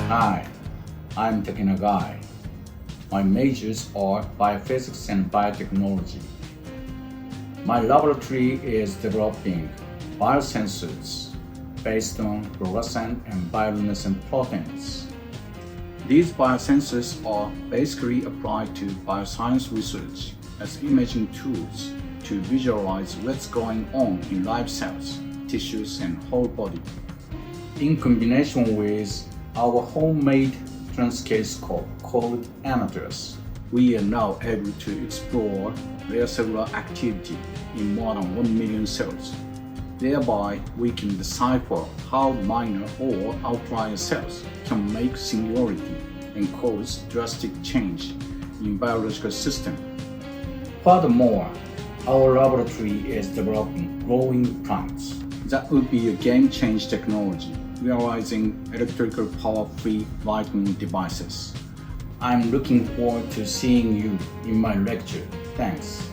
Hi, I'm Takeharu NAGAI. My majors are biophysics and biotechnology. My laboratory is developing biosensors based on fluorescent and bioluminescent proteins. These biosensors are basically applied to bioscience research as imaging tools to visualize what's going on in live cells, tissues, and whole body. In combination with our homemade transcasoscope called Amethyst, we are now able to explore their cellular activity in more than 1 million cells. Thereby, we can decipher how minor or outlier cells can make singularity and cause drastic change in biological system. Furthermore, our laboratory is developing growing plants. That would be a game-change technology, realizing electrical power-free vitamin devices. I'm looking forward to seeing you in my lecture. Thanks.